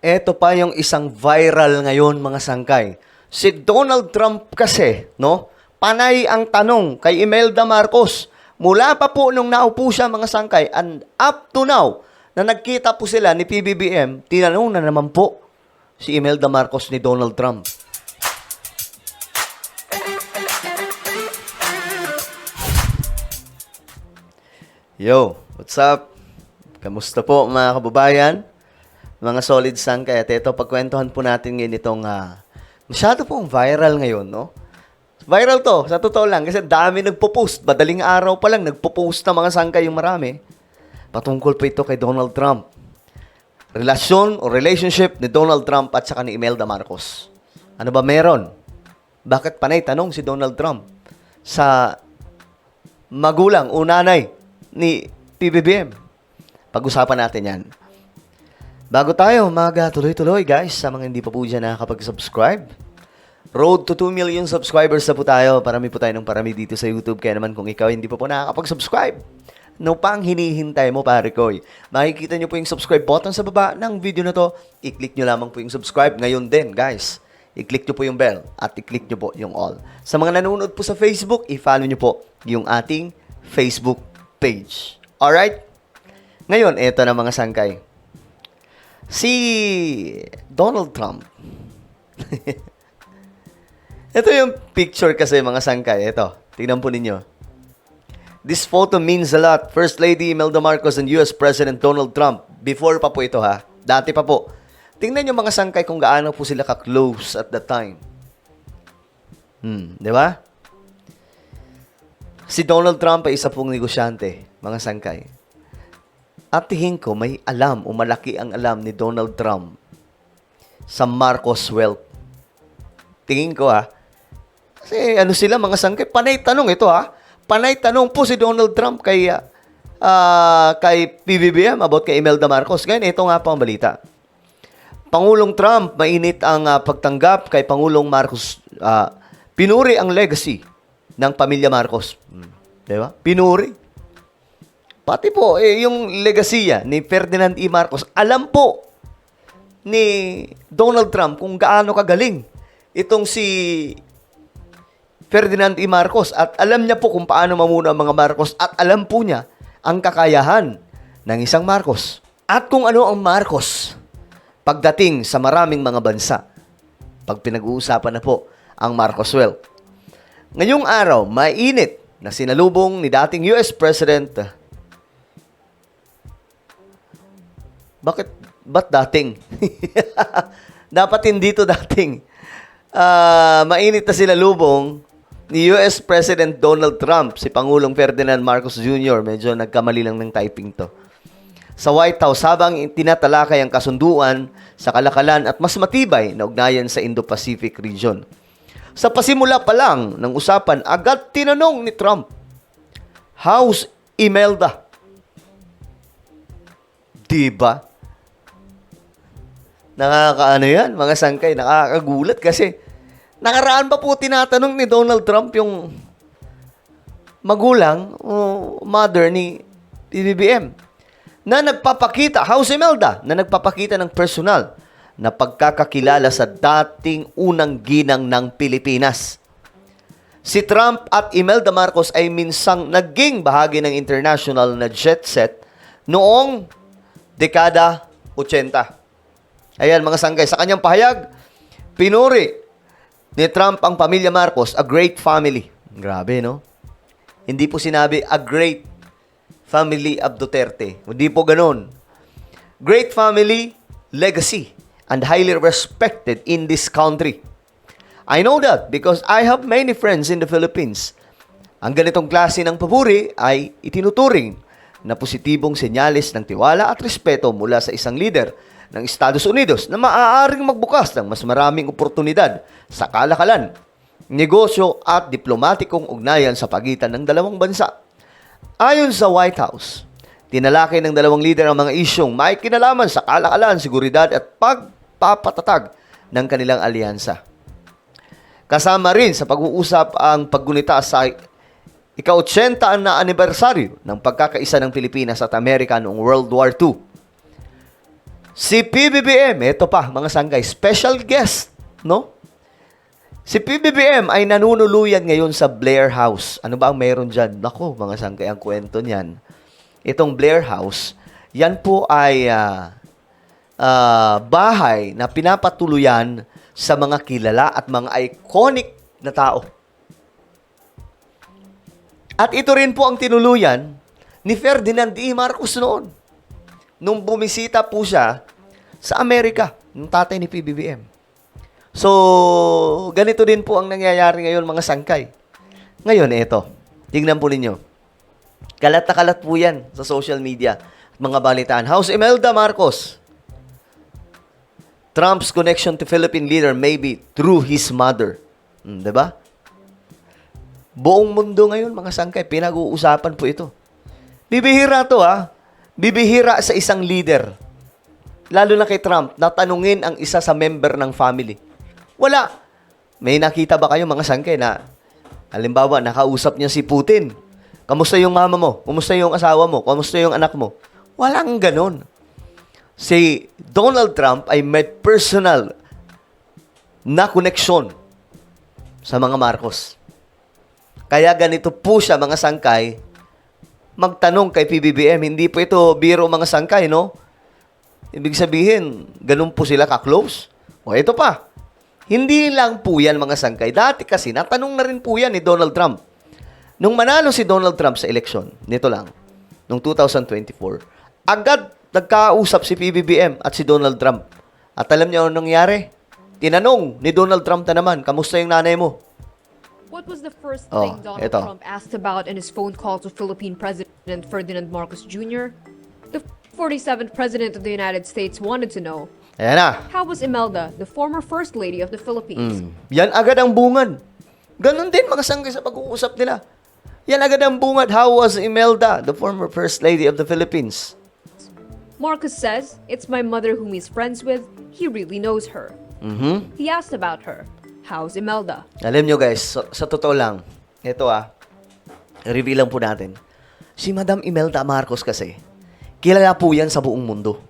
Eto pa yung isang viral ngayon, mga sangkay. Si Donald Trump kasi, no? Panay ang tanong kay Imelda Marcos. Mula pa po nung naupo siya, mga sangkay, and up to now, na nagkita po sila ni PBBM, tinanong na naman po si Imelda Marcos ni Donald Trump. Yo, what's up? Kamusta po mga kababayan? Mga solid sangkay. At ito, pagkwentuhan po natin ngayon itong masyado pong viral ngayon, no? Viral to, sa totoo lang, kasi dami nagpo-post. Madaling araw pa lang, nagpo-post na mga sangkay yung marami. Patungkol po ito kay Donald Trump. Relasyon o relationship ni Donald Trump at saka ni Imelda Marcos. Ano ba meron? Bakit panay tanong si Donald Trump sa magulang o nanay ni PBBM? Pag-usapan natin yan. Bago tayo tuloy-tuloy guys, sa mga hindi pa po dyan nakakapag-subscribe. Road to 2 million subscribers na po tayo. Parami po tayo ng parami dito sa YouTube. Kaya naman kung ikaw hindi pa po nakakapag-subscribe, no pang hinihintay mo pare ko. Makikita nyo po yung subscribe button sa baba ng video na to. I-click nyo lamang po yung subscribe. Ngayon din guys, i-click nyo po yung bell at i-click nyo po yung all. Sa mga nanonood po sa Facebook, i-follow nyo po yung ating Facebook page. Alright? Ngayon, eto na mga sangkay. Si Donald Trump. Ito yung picture kasi mga sangkay. Ito, tingnan po ninyo. This photo means a lot. First Lady Imelda Marcos and US President Donald Trump. Before pa po ito ha. Dati pa po. Tingnan nyo mga sangkay kung gaano po sila ka-close at that time. Di ba? Si Donald Trump ay isa pong negosyante, mga sangkay. At tingin ko, may alam o malaki ang alam ni Donald Trump sa Marcos wealth. Tingin ko kasi ano sila mga sangkay, panay tanong ito Panay tanong po si Donald Trump kay PBBM about kay Imelda Marcos. Ngayon, ito nga po ang balita. Pangulong Trump, mainit ang pagtanggap kay Pangulong Marcos. Pinuri ang legacy ng pamilya Marcos. Diba? Pinuri. Pati po, yung legacy ni Ferdinand E. Marcos, alam po ni Donald Trump kung gaano kagaling itong si Ferdinand E. Marcos. At alam niya po kung paano mamuno ang mga Marcos at alam po niya ang kakayahan ng isang Marcos. At kung ano ang Marcos pagdating sa maraming mga bansa. Pag pinag-uusapan na po ang Marcos wealth. Ngayong araw, mainit na sinalubong ni dating US President. Ba't dating? Dapat hindi to dating. Mainit na sila lubong ni US President Donald Trump, si Pangulong Ferdinand Marcos Jr. Medyo nagkamali lang ng typing to. Sa White House habang tinatalakay ang kasunduan sa kalakalan at mas matibay na ugnayan sa Indo-Pacific region. Sa pasimula pa lang ng usapan, agad tinanong ni Trump, "How's Imelda?" Diba? Nakakaano yan, mga sangkay, nakakagulat kasi nakaraan pa po tinatanong ni Donald Trump yung magulang o mother ni PBBM na nagpapakita, how's Imelda? Na nagpapakita ng personal na pagkakakilala sa dating unang ginang ng Pilipinas. Si Trump at Imelda Marcos ay minsang naging bahagi ng international na jet set noong dekada 80. Ayan mga sangkay, sa kanyang pahayag, pinuri ni Trump ang pamilya Marcos, a great family. Grabe, no? Hindi po sinabi, a great family of Duterte. Hindi po ganun. Great family, legacy, and highly respected in this country. I know that because I have many friends in the Philippines. Ang ganitong klase ng papuri ay itinuturing na positibong senyales ng tiwala at respeto mula sa isang leader ng Estados Unidos na maaaring magbukas ng mas maraming oportunidad sa kalakalan, negosyo at diplomatikong ugnayan sa pagitan ng dalawang bansa. Ayon sa White House, tinalakay ng dalawang leader ang mga isyong may kinalaman sa kalakalan, seguridad at pagpapatatag ng kanilang alyansa. Kasama rin sa pag-uusap ang paggunita sa ika-80 na anibersaryo ng pagkakaisa ng Pilipinas at Amerika noong World War II. Si PBBM, ito pa, mga sanggay, special guest, no? Si PBBM ay nanunuluyan ngayon sa Blair House. Ano ba ang meron dyan? Nako, mga sanggay, ang kwento niyan. Itong Blair House, yan po ay bahay na pinapatuluyan sa mga kilala at mga iconic na tao. At ito rin po ang tinuluyan ni Ferdinand E. Marcos noon. Nung bumisita po siya sa Amerika, ng tatay ni PBBM. So, ganito din po ang nangyayari ngayon, mga sangkay. Ngayon, ito. Tingnan po ninyo. Kalat na kalat po yan sa social media at mga balitaan. House Imelda Marcos. Trump's connection to Philippine leader may be through his mother. Diba? Buong mundo ngayon, mga sangkay, pinag-uusapan po ito. Bibihira to, ha? Bibihira sa isang leader. Lalo na kay Trump, natanungin ang isa sa member ng family. Wala. May nakita ba kayo, mga sangkay, na halimbawa, nakausap niya si Putin. Kamusta yung mama mo? Kamusta yung asawa mo? Kamusta yung anak mo? Walang ganon. Si Donald Trump ay may personal na koneksyon sa mga Marcos. Kaya ganito po siya, mga sangkay, magtanong kay PBBM. Hindi po ito biro, mga sangkay, no? Ibig sabihin, ganun po sila ka-close. O ito pa, hindi lang po yan, mga sangkay. Dati kasi, natanong na rin po yan ni Donald Trump. Nung manalo si Donald Trump sa eleksyon, nito lang, nung 2024, agad nagkausap si PBBM at si Donald Trump. At alam niyo anong nangyari? Tinanong ni Donald Trump na naman, kamusta yung nanay mo? What was the first thing Donald ito. Trump asked about in his phone call to Philippine President Ferdinand Marcos Jr.? The 47th President of the United States wanted to know, Ayan na. how was Imelda, the former First Lady of the Philippines? Yan agad ang bungad. Ganon din, mga sanggay, sa pag-uusap nila. Yan agad ang bungad. How was Imelda, the former First Lady of the Philippines? Marcos says, it's my mother whom he's friends with. He really knows her. He asked about her. How's Imelda? Alam nyo, guys, sa totoo lang, ito reveal lang po natin. Si Madam Imelda Marcos kasi, kilala po yan sa buong mundo.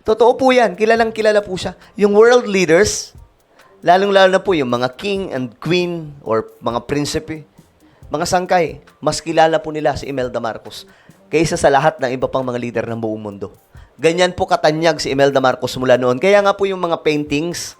Totoo po yan, kilalang kilala po siya. Yung world leaders, lalong-lalo na po yung mga king and queen or mga prinsipe, mga sangkay, mas kilala po nila si Imelda Marcos kaysa sa lahat ng iba pang mga leader ng buong mundo. Ganyan po katanyag si Imelda Marcos mula noon. Kaya nga po yung mga paintings,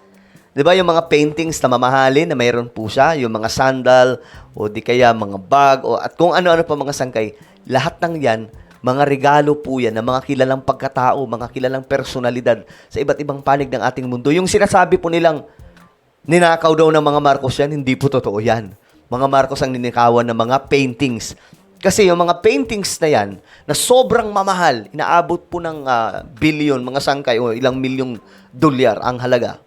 di ba yung mga paintings na mamahalin na mayroon po siya, yung mga sandal, o di kaya mga bag, o at kung ano-ano pa mga sangkay, lahat ng yan, mga regalo po yan ng mga kilalang pagkatao, mga kilalang personalidad sa iba't ibang panig ng ating mundo. Yung sinasabi po nilang ninakaw daw ng mga Marcos yan, hindi po totoo yan. Mga Marcos ang ninikawan ng mga paintings. Kasi yung mga paintings na yan, na sobrang mamahal, inaabot po ng billion, mga sangkay, o ilang milyong dolyar ang halaga.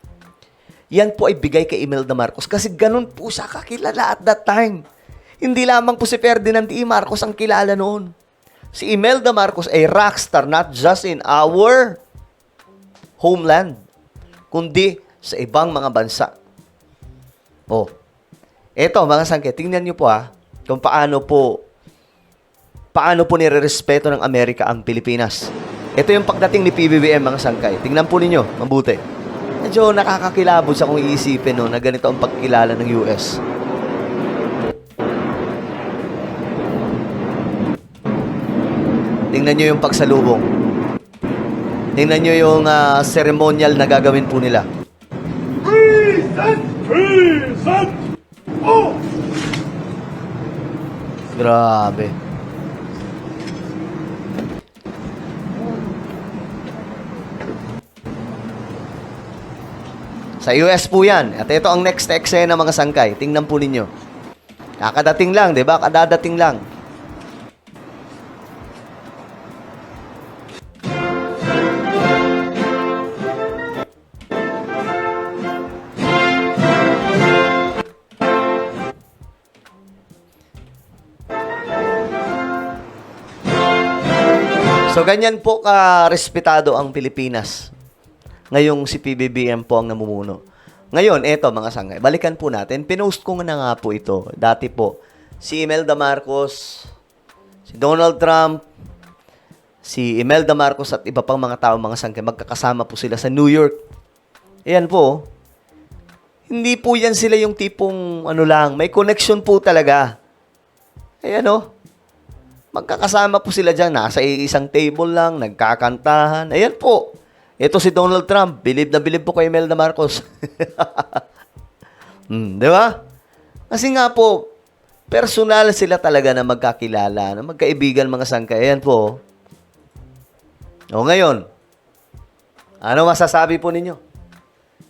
Yan po ay bigay kay Imelda Marcos kasi ganun po siya kakilala at that time. Hindi lamang po si Ferdinand E. Marcos ang kilala noon. Si Imelda Marcos ay rockstar not just in our homeland, kundi sa ibang mga bansa. Oh, eto mga sangkay, tingnan nyo po kung paano po nire-respeto ng Amerika ang Pilipinas. Ito yung pagdating ni PBBM, mga sangkay. Tingnan po ninyo, mabuti. Medyo nakakakilabot sa kung iisipin na ganito ang pagkilala ng US. Tingnan nyo yung pagsalubong. Tingnan nyo yung ceremonial na gagawin po nila. Present! Present! Oh! Grabe. Sa US po yan. At ito ang next eksena, mga sangkay. Tingnan po ninyo. Kakadating lang, di ba? Kadadating lang. So, ganyan po ka-respetado ang Pilipinas. Ngayong si PBBM po ang namumuno. Ngayon, eto mga sangay, balikan po natin. Pinost ko na nga po ito. Dati po, si Imelda Marcos, si Donald Trump, si Imelda Marcos at iba pang mga tao, mga sangkay, magkakasama po sila sa New York. Ayan po. Hindi po yan sila yung tipong ano lang, may connection po talaga. Ayan o. Magkakasama po sila dyan, nasa isang table lang, nagkakantahan. Ayan po. Ito si Donald Trump, bilib na bilib po kay Imelda Marcos. Di ba? Kasi nga po, personal sila talaga na magkakilala, na magkaibigan mga sangkay. Ayan po. O ngayon, ano masasabi po ninyo?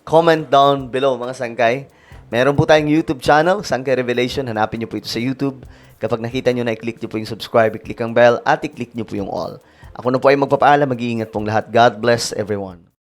Comment down below mga sangkay. Meron po tayong YouTube channel, Sangkay Revelation. Hanapin nyo po ito sa YouTube. Kapag nakita nyo na, i-click nyo po yung subscribe, i-click ang bell, at i-click nyo po yung all. Ako na po ay magpapaalam. Mag-iingat pong lahat. God bless everyone.